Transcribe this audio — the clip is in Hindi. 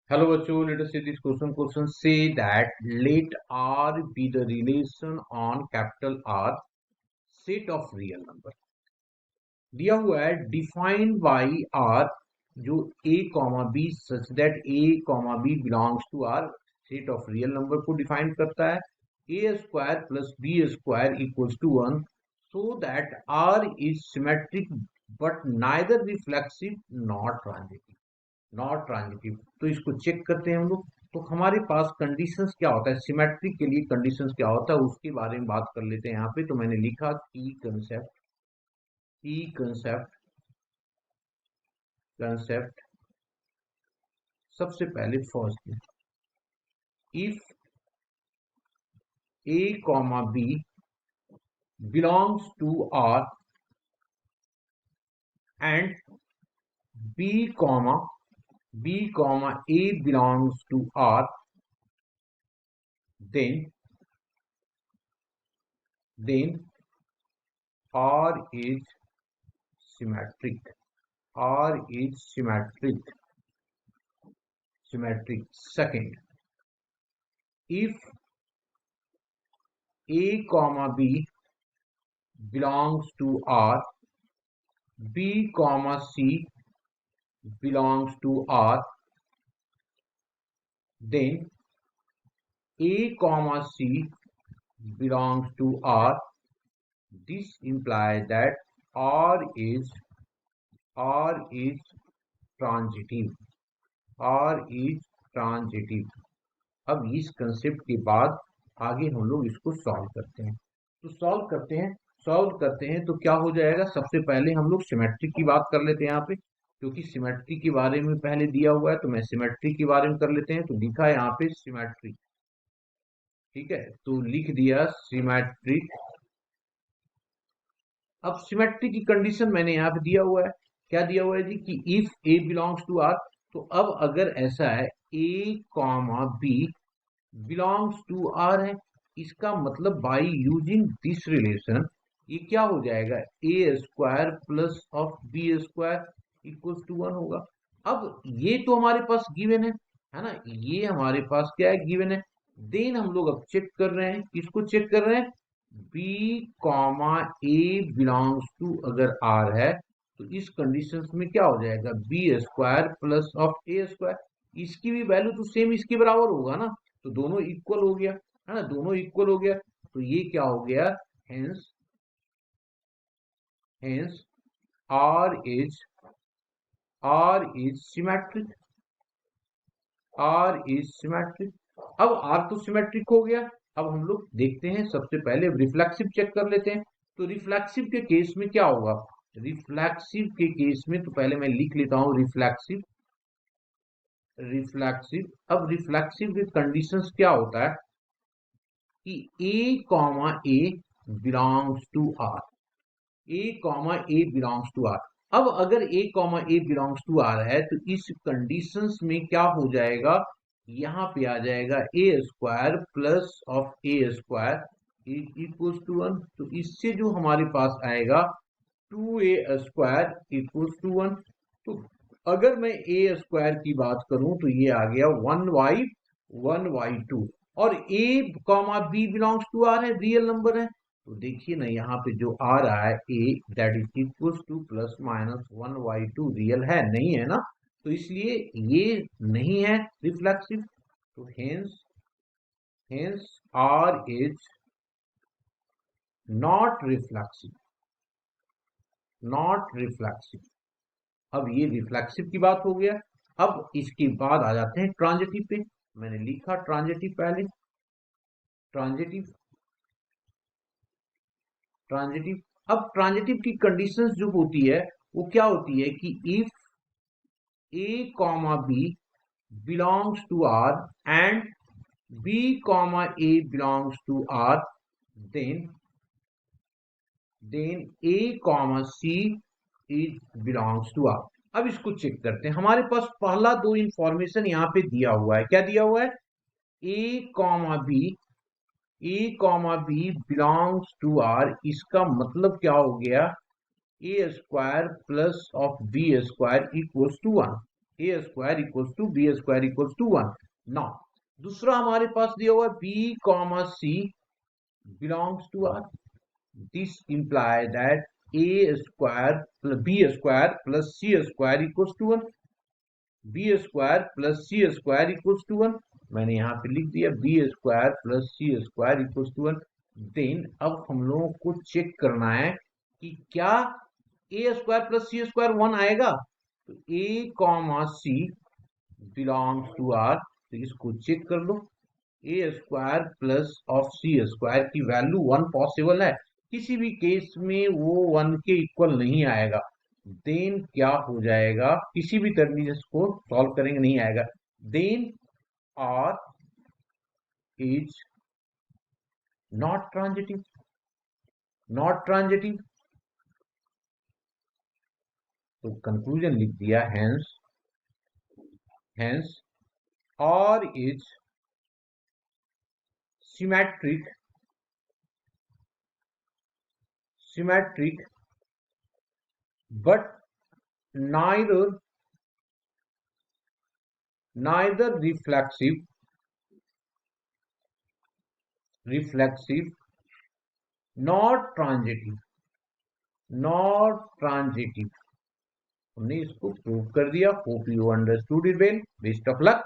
Hello बच्चों, let us see this question. Question say that let R be the relation on capital R set of real number. दिया हुआ है डिफाइंड बाई आर जो a comma B such that a comma B belongs to R set of real number को डिफाइन करता है a square plus B square equals to 1 so that R is symmetric but neither reflexive not transitive. तो इसको चेक करते हैं हम लोग। तो हमारे पास कंडीशंस क्या होता है, सिमेट्रिक के लिए कंडीशंस क्या होता है उसके बारे में बात कर लेते हैं यहाँ पे। तो मैंने लिखा की कंसेप्ट सबसे पहले फर्स्ट में if a comma B belongs to R and b comma a belongs to R then R is symmetric. R is symmetric. Second, if A comma B belongs to R, B comma C belongs to R, then A comma C belongs to R. This implies that R is transitive. R is transitive. अब इस कंसेप्ट के बाद आगे हम लोग इसको सॉल्व करते हैं। तो सॉल्व करते हैं तो क्या हो जाएगा, सबसे पहले हम लोग सिमेट्री की बात कर लेते हैं यहाँ पे, क्योंकि सिमेट्री के बारे में पहले दिया हुआ है। तो मैं सिमेट्री के बारे में कर लेते हैं। तो लिखा है यहाँ पे सिमेट्री, ठीक है, तो लिख दिया सिमेट्रिक। अब सिमेट्री की कंडीशन मैंने यहाँ पे दिया हुआ है, क्या दिया हुआ है जी, कि if a belongs to R. तो अब अगर ऐसा है a comma B belongs to R है, इसका मतलब बाई यूजिंग दिस रिलेशन ये क्या हो जाएगा, a square plus of b square equals to 1 होगा। अब ये तो हमारे पास गिवन है ना, ये हमारे पास क्या है, गिवन है। देन हम लोग अब चेक कर रहे हैं, किसको चेक कर रहे हैं, B comma A belongs to अगर आर है तो इस कंडीशन में क्या हो जाएगा, B square plus of A square. इसकी भी वैल्यू तो सेम इसके बराबर होगा ना, तो दोनों इक्वल हो गया, है ना, दोनों इक्वल हो गया। तो ये क्या हो गया, hence hence R is symmetric. अब आर तो सिमेट्रिक हो गया। अब हम लोग देखते हैं, सबसे पहले रिफ्लेक्सिव चेक कर लेते हैं। तो रिफ्लेक्सिव के केस में क्या होगा, रिफ्लेक्सिव के केस में तो पहले मैं लिख लेता हूं रिफ्लेक्सिव। अब रिफ्लेक्सिव के कंडीशंस क्या होता है कि a comma A belongs to R, अब अगर a comma A belongs to R है तो इस कंडीशंस में क्या हो जाएगा, यहां पे आ जाएगा a square plus of A square equals to 1। तो इससे जो हमारे पास आएगा 2a स्क्वायर इक्वल्स टू 1। तो अगर मैं ए स्क्वायर की बात करूं तो ये आ गया 1/2। और a comma B belongs to R है, रियल नंबर है। तो देखिए ना, यहाँ पे जो आ रहा है a that is equals to plus minus 1/2 real है नहीं, है ना, तो इसलिए ये नहीं है रिफ्लेक्सिव। तो hence R is not reflexive. अब ये रिफ्लेक्सिव की बात हो गया। अब इसके बाद आ जाते हैं ट्रांजिटिव पे। मैंने लिखा ट्रांजिटिव पहले, ट्रांजिटिव। अब ट्रांजिटिव की कंडीशंस जो होती है वो क्या होती है कि if A comma B belongs to R and B comma A belongs to R, then A comma C is belongs to R. अब इसको चेक करते हैं। हमारे पास पहला दो इंफॉर्मेशन यहाँ पे दिया हुआ है, क्या दिया हुआ है, a comma B belongs to R. इसका मतलब क्या हो गया, a square plus of b square equals to 1। A square equals to b square equals to 1। Now दूसरा हमारे पास दिया हुआ है b comma c belongs to R. This imply that a square plus B square plus c square equals to 1। B square plus c square equals to 1। मैंने यहाँ पे लिख दिया b square plus c square equals to 1। Then अब हम लोगों को चेक करना है कि क्या a square plus c square 1 आएगा। तो a comma c belongs to R, तो इसको चेक कर लो। A square plus of c square की वैल्यू 1 पॉसिबल है, किसी भी केस में वो 1 के इक्वल नहीं आएगा। देन क्या हो जाएगा, किसी भी तरीके से इसको सॉल्व करेंगे नहीं आएगा। Then R is not transitive, not transitive. तो कंक्लूजन लिख दिया, hence R is symmetric, but neither reflexive nor transitive, हमने इसको प्रूव कर दिया। Hope you understood it well. Best of luck.